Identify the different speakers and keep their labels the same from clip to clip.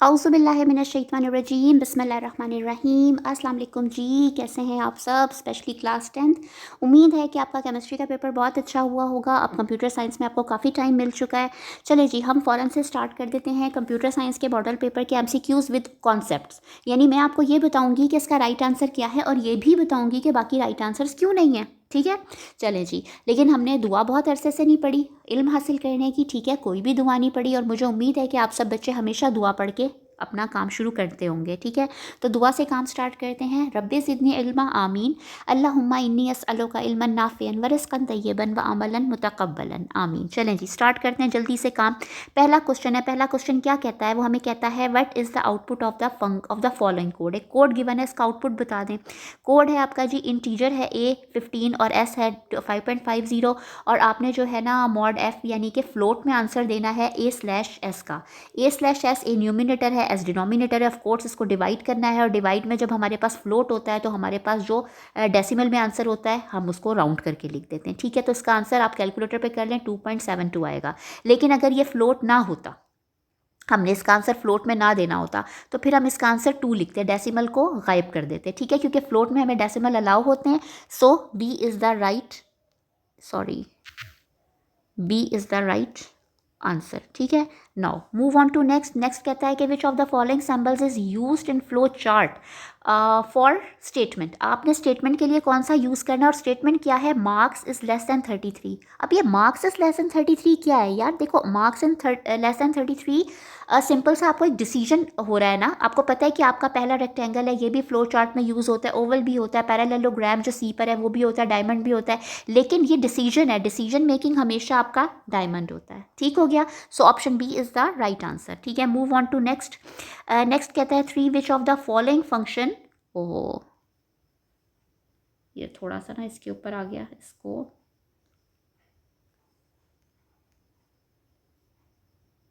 Speaker 1: औज़ुबिल्लाहिमिनश्शैतानिर्रजीम बिस्मिल्लाहिर्रहमानिर्रहीम। अस्सलाम वालेकुम जी, कैसे हैं आप सब, स्पेशली क्लास 10th। उम्मीद है कि आपका केमिस्ट्री का पेपर बहुत अच्छा हुआ होगा। अब कंप्यूटर साइंस में आपको काफ़ी टाइम मिल चुका है। चले जी, हम फ़ौरन से स्टार्ट कर देते हैं कंप्यूटर साइंस के मॉडल पेपर के एमसीक्यूज़ विद कॉन्सेप्ट्स। यानी मैं आपको ये बताऊँगी कि इसका राइट आंसर क्या है और ये भी बताऊँगी कि बाकी राइट आंसर्स क्यों नहीं हैं। ठीक है, चलें जी। लेकिन हमने दुआ बहुत अरसे से नहीं पढ़ी इल्म हासिल करने की। ठीक है, कोई भी दुआ नहीं पढ़ी और मुझे उम्मीद है कि आप सब बच्चे हमेशा दुआ पढ़ के अपना काम शुरू करते होंगे। ठीक है, तो दुआ से काम स्टार्ट करते हैं। रब्बे ज़िदनी इल्मा आमीन। अल्लाहुम्मा इन्नी अस्अलुका इल्मन नाफ़िअन व रिज़्क़न तय्यबन व अमलन मुतक़ब्बलन आमीन। चलें जी, स्टार्ट करते हैं जल्दी से काम। पहला क्वेश्चन है। पहला क्वेश्चन क्या कहता है? वो हमें कहता है what is the output of the following code. एक कोड गिवन है, इसका आउटपुट बता दें। कोड है आपका जी, इंटीजर है A 15 और S है 5.50 और आपने जो है ना मॉड F यानी कि फ्लोट में आंसर देना है A/S का। A/S ए न्यूमिनेटर है, S डिनोमिनेटर है। ऑफ कोर्स इसको डिवाइड करना है और डिवाइड में जब हमारे पास फ्लोट होता है तो हमारे पास जो डेसिमल में आंसर होता है हम उसको राउंड करके लिख देते हैं। ठीक है, तो इसका आंसर आप कैलकुलेटर पे कर लें, 2.72 आएगा। लेकिन अगर ये फ्लोट ना होता, हमने इसका आंसर फ्लोट में ना देना होता, तो फिर हम इसका आंसर 2 लिखते हैं, डेसिमल को गायब कर देते। ठीक है, क्योंकि फ्लोट में हमें डेसिमल अलाउ होते हैं। So B is the right answer. ठीक है, now move on to next. Next कहता है कि which of the following symbols is used in flow chart for statement. आपने स्टेटमेंट के लिए कौन सा यूज़ करना है और स्टेटमेंट क्या है? Marks is less than 33। अब ये मार्क्स इज लेस दैन 33 क्या है यार? देखो, marks in less than 33 simple सा आपको एक डिसीजन हो रहा है ना। आपको पता है कि आपका पहला रेक्टेंगल है, ये भी फ्लो चार्ट में यूज़ होता है, ओवल भी होता है, पैरेललोग्राम जो सी पर है वो भी होता है, डायमंड भी होता है। लेकिन ये डिसीजन है, डिसीजन मेकिंग हमेशा आपका डायमंड होता है। ठीक हो गया, so option B is the right answer. ठीक है, move on to next. Next कहता है 3 which of the following function. Oh, ये थोड़ा सा ना इसके ऊपर आ गया, इसको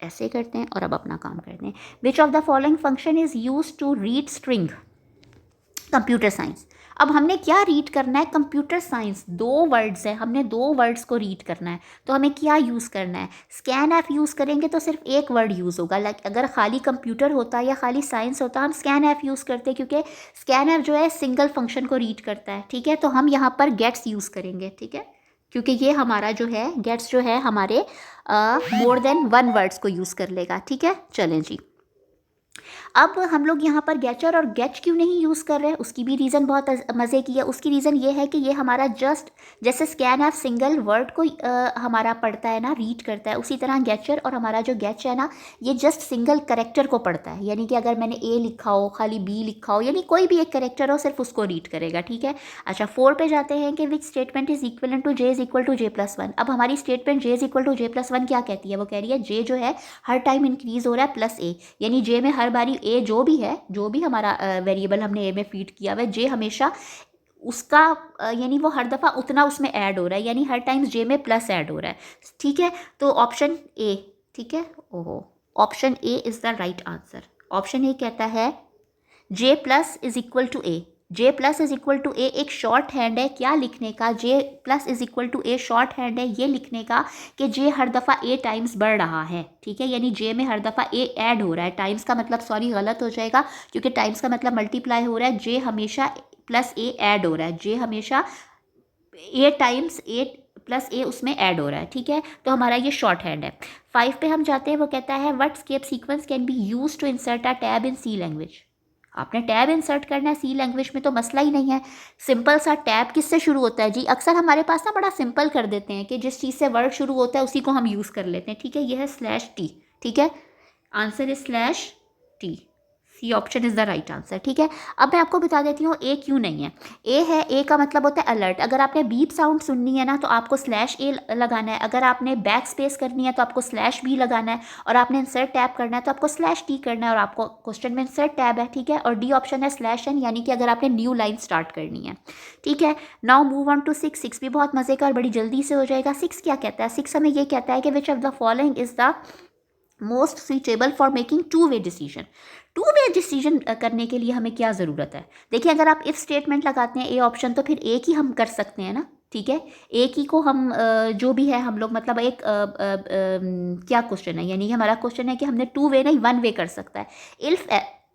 Speaker 1: ऐसे करते हैं और अब अपना काम करते हैं। Which of the following function is use to read string computer science. अब हमने क्या रीड करना है? कंप्यूटर साइंस, 2 वर्ड्स है, हमने 2 वर्ड्स को रीड करना है। तो हमें क्या यूज़ करना है? स्कैन ऐप यूज़ करेंगे तो सिर्फ एक वर्ड यूज़ होगा। लाइक अगर खाली कंप्यूटर होता या खाली साइंस होता, हम स्कैन ऐप यूज़ करते, क्योंकि स्कैन ऐप जो है सिंगल फंक्शन को रीड करता है। ठीक है, तो हम यहाँ पर गेट्स यूज़ करेंगे। ठीक है, क्योंकि ये हमारा जो है गेट्स जो है हमारे मोर देन 1 वर्ड्स को यूज़ कर लेगा। ठीक है, चलें जी। अब हम लोग यहाँ पर गेचर और गेच क्यों नहीं यूज़ कर रहे हैं? उसकी भी रीज़न बहुत मज़े की है। उसकी रीज़न ये है कि ये हमारा जस्ट जैसे स्कैन ऐप सिंगल वर्ड को हमारा पढ़ता है ना, रीड करता है, उसी तरह गेचर और हमारा जो गेच है ना, ये जस्ट सिंगल करेक्टर को पढ़ता है। यानी कि अगर मैंने ए लिखा हो, खाली बी लिखा हो, यानी कोई भी एक करेक्टर हो, सिर्फ उसको रीड करेगा। ठीक है, अच्छा 4 पे जाते हैं कि which statement is equal to J is equal to J+1। अब हमारी स्टेटमेंट J is equal to J+1 क्या कहती है? वो कह रही है जे जो है हर टाइम इंक्रीज हो रहा है प्लस ए, यानी जे में हर बारी ए जो भी है, जो भी हमारा वेरिएबल हमने ए में फीड किया हुआ है, जे हमेशा उसका यानी वो हर दफ़ा उतना उसमें ऐड हो रहा है, यानी हर टाइम जे में प्लस ऐड हो रहा है। ठीक है, तो ऑप्शन ए। ठीक है, ओहो, option A is the right answer. Option A कहता है J plus is equal to A. J plus is equal to A एक शॉर्ट हैंड है क्या लिखने का? J plus is equal to A shorthand है ये लिखने का कि जे हर दफ़ा ए टाइम्स बढ़ रहा है। ठीक है, यानी जे में हर दफ़ा ए ऐड हो रहा है। टाइम्स का मतलब सॉरी गलत हो जाएगा, क्योंकि टाइम्स का मतलब मल्टीप्लाई हो रहा है। जे हमेशा प्लस ए ऐड हो रहा है, जे हमेशा ए टाइम्स ए प्लस ए उसमें ऐड हो रहा है। ठीक है, तो हमारा ये शॉर्ट हैंड है। 5 पे हम जाते हैं, वो कहता है what escape sequence can be use to insert a tab in C language. आपने टैब इंसर्ट करना है सी लैंग्वेज में तो मसला ही नहीं है। सिंपल सा टैब किससे शुरू होता है जी? अक्सर हमारे पास ना बड़ा सिंपल कर देते हैं कि जिस चीज़ से वर्ड शुरू होता है उसी को हम यूज़ कर लेते हैं। ठीक है, यह है /t। ठीक है, answer is /t। C option is the right answer. ठीक है, अब मैं आपको बता देती हूँ ए क्यों नहीं है। ए है, ए का मतलब होता है अलर्ट। अगर आपने बीप साउंड सुननी है ना तो आपको /a लगाना है। अगर आपने बैक स्पेस करनी है तो आपको /b लगाना है। और आपने इंसर्ट टैब करना है तो आपको /t करना है। और आपको क्वेश्चन में इंसर्ट टैब है। ठीक है, और डी ऑप्शन है /n, यानी कि अगर आपने न्यू लाइन स्टार्ट करनी है। ठीक है, नाउ मूव ऑन टू 6। 6 भी बहुत मज़े का और बड़ी जल्दी से हो जाएगा। 6 क्या कहता है? 6 हमें ये कहता है कि which of the following is the most suitable for making two way decision. Two way decision करने के लिए हमें क्या ज़रूरत है? देखिए, अगर आप इफ़ स्टेटमेंट लगाते हैं ए ऑप्शन, तो फिर एक ही हम कर सकते हैं ना। ठीक है, एक ही को हम जो भी है हम लोग मतलब एक क्या क्वेश्चन है, यानी कि हमारा क्वेश्चन है कि हमने टू वे नहीं वन वे कर सकता है।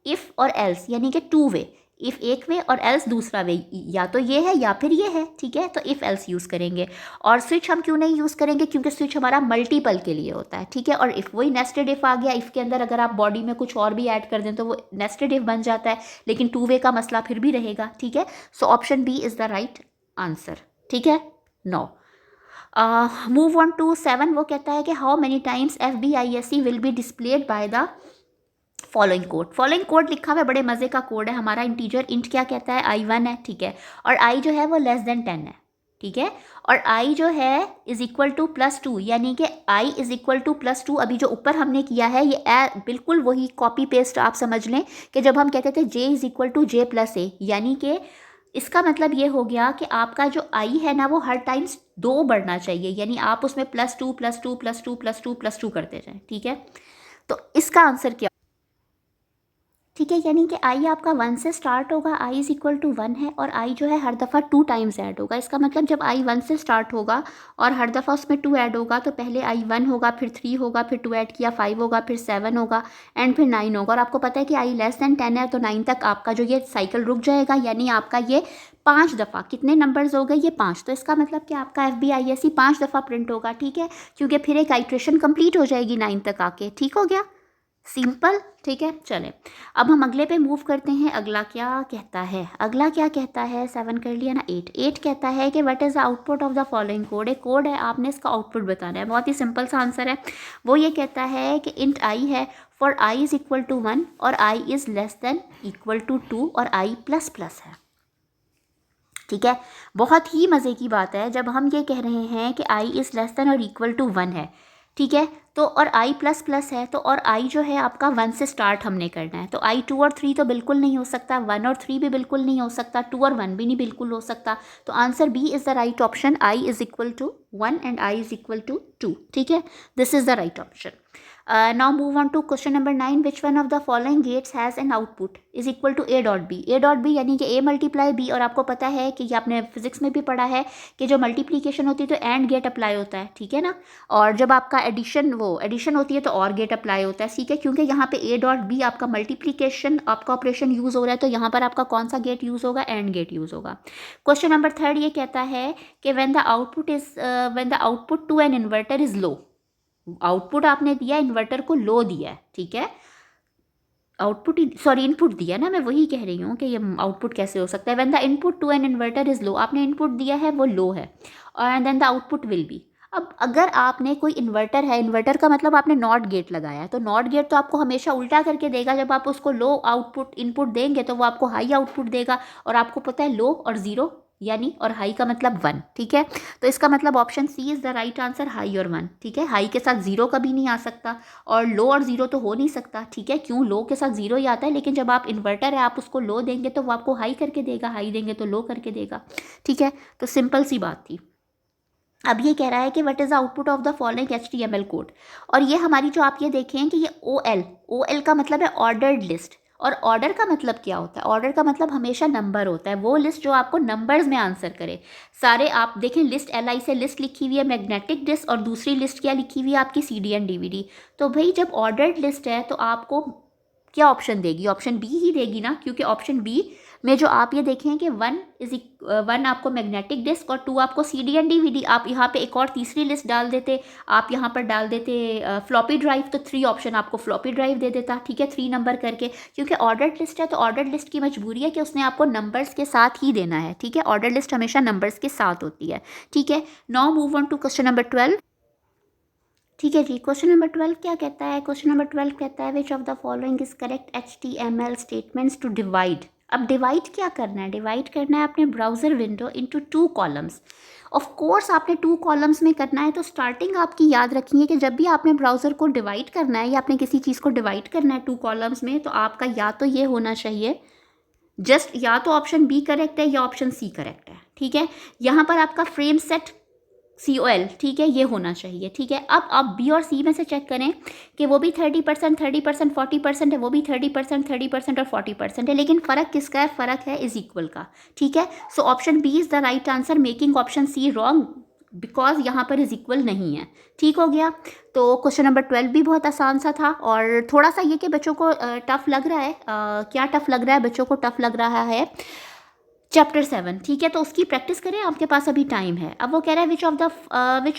Speaker 1: इफ़ और एल्स यानी कि टू वे, इफ़ एक वे और एल्स दूसरा वे, या तो ये है या फिर ये है, ठीक है, तो इफ़ एल्स यूज़ करेंगे। और स्विच हम क्यों नहीं यूज़ करेंगे, क्योंकि स्विच हमारा मल्टीपल के लिए होता है, ठीक है। और इफ़ वही नेस्टेड इफ़ आ गया, इफ़ के अंदर अगर आप बॉडी में कुछ और भी ऐड कर दें तो वो नेस्टेड इफ़ बन जाता है, लेकिन टू वे का मसला फिर भी रहेगा, ठीक है। So option B is the right answer, ठीक है। No, move on to 7। वो कहता है कि how many times FBISE will be displayed by the following code. Following code लिखा हुआ है, बड़े मज़े का कोड है। हमारा इंटीजर इंट क्या कहता है, I1 है, ठीक है, और I जो है वो लेस देन 10 है, ठीक है, और I जो है इज इक्वल टू +2, यानी कि I इज इक्वल टू +2। अभी जो ऊपर हमने किया है ये बिल्कुल वही कॉपी पेस्ट आप समझ लें कि जब हम कहते थे J is equal to J+A, यानी कि इसका मतलब ये हो गया कि आपका जो I है ना वो हर टाइम्स 2 बढ़ना चाहिए, यानी आप उसमें +2 +2 +2 +2 +2 करते जाएं, ठीक है। तो इसका आंसर क्या, ठीक है, यानी कि आई आपका 1 से स्टार्ट होगा, आई इज़ इक्वल टू 1 है, और आई जो है हर दफ़ा 2 टाइम्स ऐड होगा। इसका मतलब जब आई 1 से स्टार्ट होगा और हर दफ़ा उसमें 2 ऐड होगा, तो पहले आई 1 होगा, फिर 3 होगा, फिर 2 ऐड किया 5 होगा, फिर 7 होगा, एंड फिर 9 होगा। और आपको पता है कि आई लेस देन 10 है, तो 9 तक आपका जो ये साइकिल रुक जाएगा, यानी आपका ये 5 दफ़ा, कितने नंबर्स हो गए, ये 5। तो इसका मतलब कि आपका FBISE 5 दफ़ा प्रिंट होगा, ठीक है, क्योंकि फिर एक आइट्रेशन कंप्लीट हो जाएगी 9 तक आके, ठीक हो गया, सिंपल, ठीक है। चलें, अब हम अगले पे मूव करते हैं। अगला क्या कहता है, अगला क्या कहता है, 7 कर लिया ना, 8 कहता है कि what is the output of the following code. एक कोड है, आपने इसका आउटपुट बताना है। बहुत ही सिंपल सा आंसर है। वो ये कहता है कि इंट आई है for I is equal to 1 और I is less than equal to 2 और आई प्लस प्लस है, ठीक है। बहुत ही मज़े की बात है जब हम ये कह रहे हैं कि आई इज़ लेस देन और इक्वल टू 1 है, ठीक है, तो और आई प्लस प्लस है, तो और आई जो है आपका 1 से स्टार्ट हमने करना है, तो आई 2 और 3 तो बिल्कुल नहीं हो सकता, 1 और 3 भी बिल्कुल नहीं हो सकता, 2 और 1 भी नहीं बिल्कुल हो सकता। तो answer B is the right option, I is equal to 1 and I is equal to 2, ठीक है, this is the right option. Now move on to question number 9. Which one of the following gates has an output is equal to A dot B? A dot B यानी कि A multiply B, और आपको पता है कि ये आपने physics में भी पढ़ा है कि जो मल्टीप्लिकेशन होती है तो एंड गेट अप्लाई होता है, ठीक है ना, और जब आपका एडिशन होती है तो और गेट अप्लाई होता है, ठीक है, क्योंकि यहाँ पे A डॉट B आपका मल्टीप्लिकेशन आपका ऑपरेशन यूज़ हो रहा है, तो यहाँ पर आपका कौन सा गेट यूज़ होगा, एंड गेट यूज़ होगा। क्वेश्चन नंबर 3 ये कहता है कि when the output to an inverter is low. Output आपने दिया, इन्वर्टर को लो दिया है, ठीक है, आउटपुट सॉरी इनपुट दिया ना, मैं वही कह रही हूँ कि ये आउटपुट कैसे हो सकता है। When the input to an inverter is low, आपने इनपुट दिया है वो लो है, and then the output will be. अब अगर आपने कोई इन्वर्टर है, इन्वर्टर का मतलब आपने नॉट गेट लगाया है, तो नॉट गेट तो आपको हमेशा उल्टा करके देगा। जब आप उसको लो आउटपुट इनपुट देंगे तो वो आपको हाई आउटपुट देगा, और आपको पता है लो और ज़ीरो यानी और हाई का मतलब 1, ठीक है, तो इसका मतलब option C is the right answer, high और 1, ठीक है। हाई के साथ ज़ीरो कभी नहीं आ सकता, और लो और ज़ीरो तो हो नहीं सकता, ठीक है, क्यों, लो के साथ ज़ीरो ही आता है, लेकिन जब आप इन्वर्टर है आप उसको लो देंगे तो वो आपको हाई करके देगा, हाई देंगे तो लो करके देगा, ठीक है, तो सिंपल सी बात थी। अब ये कह रहा है कि what is the output of the following HTML code, और ये हमारी जो आप ये देखें कि ये OL का मतलब है ऑर्डर्ड लिस्ट, और ऑर्डर का मतलब क्या होता है, ऑर्डर का मतलब हमेशा नंबर होता है, वो लिस्ट जो आपको नंबर्स में आंसर करे। सारे आप देखें, लिस्ट LI से लिस्ट लिखी हुई है मैग्नेटिक डिस्क, और दूसरी लिस्ट क्या लिखी हुई है आपकी CD एंड DVD। तो भाई जब ऑर्डर्ड लिस्ट है तो आपको क्या ऑप्शन देगी, ऑप्शन बी ही देगी ना, क्योंकि ऑप्शन बी में जो आप ये देखें कि 1 आपको मैग्नेटिक डिस्क और 2 आपको CD एंड DVD, आप यहाँ पे एक और तीसरी लिस्ट डाल देते, आप यहाँ पर डाल देते फ्लॉपी ड्राइव, तो 3 ऑप्शन आपको फ्लॉपी ड्राइव दे देता, ठीक है, 3 नंबर करके, क्योंकि ऑर्डर्ड लिस्ट है तो ऑर्डर्ड लिस्ट की मजबूरी है कि उसने आपको नंबर्स के साथ ही देना है, ठीक है, ऑर्डर्ड लिस्ट हमेशा नंबर्स के साथ होती है, ठीक है। Now move on to question number 12, ठीक है जी। क्वेश्चन नंबर 12 क्या कहता है, क्वेश्चन नंबर 12 कहता है which of the following is correct HTML statements to divide. अब डिवाइड क्या करना है, डिवाइड करना है अपने browser window into 2 columns. Of course आपने 2 कॉलम्स में करना है, तो स्टार्टिंग आपकी याद रखिए कि जब भी आपने ब्राउज़र को डिवाइड करना है या आपने किसी चीज़ को डिवाइड करना है 2 कॉलम्स में, तो आपका या तो ये होना चाहिए जस्ट या तो ऑप्शन बी करेक्ट है या ऑप्शन सी करेक्ट है, ठीक है। यहाँ पर आपका फ्रेम सेट COL, ठीक है, ये होना चाहिए, ठीक है। अब आप बी और सी में से चेक करें कि वो भी 30%, 30%, 40% है, वो भी 30%, 30% और 40% है, लेकिन फ़र्क किसका है? फ़र्क है इज़ इक्वल का, ठीक है। So option B is the right answer, making option C wrong because यहाँ पर इज़ इक्वल नहीं है, ठीक हो गया। तो क्वेश्चन नंबर 12 भी बहुत आसान सा था, और थोड़ा सा ये कि बच्चों को टफ़ लग रहा है, क्या टफ़ लग रहा है बच्चों को? टफ़ लग रहा है चैप्टर 7, ठीक है, तो उसकी प्रैक्टिस करें, आपके पास अभी टाइम है। अब वो कह रहा है which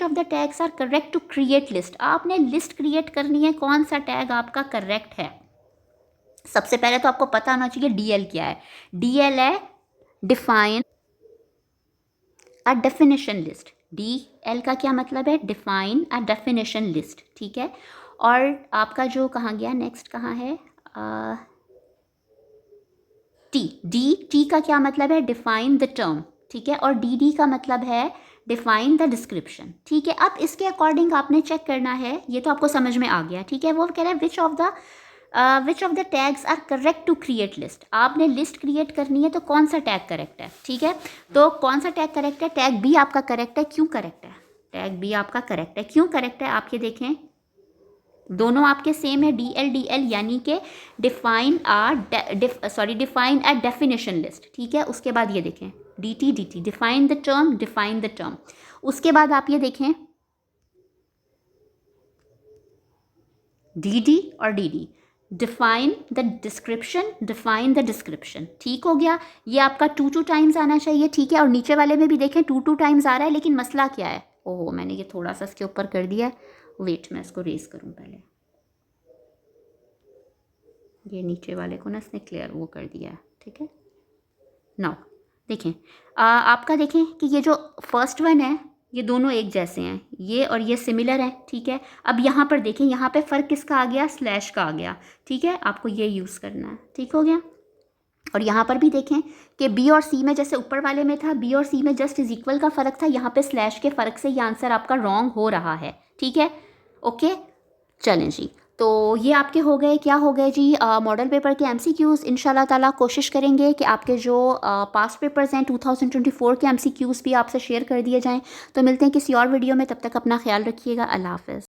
Speaker 1: of the tags are correct to create list. आपने लिस्ट क्रिएट करनी है, कौन सा टैग आपका करेक्ट है? सबसे पहले तो आपको पता होना चाहिए DL क्या है। DL है define a definition list. DL का क्या मतलब है? डिफाइन अ डेफिनेशन लिस्ट, ठीक है। और आपका जो कहाँ गया, नेक्स्ट कहाँ है? टी का क्या मतलब है? डिफाइन द टर्म, ठीक है। और डी का मतलब है डिफाइन द डिस्क्रिप्शन, ठीक है। अब इसके अकॉर्डिंग आपने चेक करना है, ये तो आपको समझ में आ गया, ठीक है। वो कह रहा है which of the tags are correct to create list. आपने लिस्ट क्रिएट करनी है तो कौन सा टैग करेक्ट है, ठीक है। तो कौन सा टैग करेक्ट है? टैग बी आपका करेक्ट है। क्यों करेक्ट है? टैग बी आपका करेक्ट है, क्यों करेक्ट है? आप ये देखें, दोनों आपके सेम है, DL यानी कि डिफाइन अ डेफिनेशन लिस्ट, ठीक है। उसके बाद ये देखें DT डिफाइन द टर्म। उसके बाद आप ये देखें DD और DD डिफाइन द डिस्क्रिप्शन, ठीक हो गया। ये आपका 2 टाइम्स आना चाहिए, ठीक है। और नीचे वाले में भी देखें 2 टाइम्स आ रहा है, लेकिन मसला क्या है? ओहो, मैंने ये थोड़ा सा इसके ऊपर कर दिया है, वेट मैं इसको रेज करूँ पहले। ये नीचे वाले को ना इसने क्लियर वो कर दिया है, ठीक है। नाउ देखें, आपका देखें कि ये जो फर्स्ट वन है, ये दोनों एक जैसे हैं, ये और ये सिमिलर हैं, ठीक है। अब यहाँ पर देखें, यहाँ पे फ़र्क किसका आ गया? स्लैश का आ गया, ठीक है। आपको ये यूज़ करना है, ठीक हो गया। और यहाँ पर भी देखें कि बी और सी में जैसे ऊपर वाले में था, बी और सी में जस्ट इज इक्वल का फ़र्क था, यहाँ पे स्लैश के फ़र्क से ये आंसर आपका रॉन्ग हो रहा है, ठीक है। ओके, चलें जी। तो ये आपके हो गए, क्या हो गए जी, मॉडल पेपर के MCQs। इंशाल्लाह ताला कोशिश करेंगे कि आपके जो पास्ट पेपर्स हैं 2024 के MCQs भी आपसे शेयर कर दिए जाएं। तो मिलते हैं किसी और वीडियो में, तब तक अपना ख्याल रखिएगा। अल्लाह हाफ़िज़।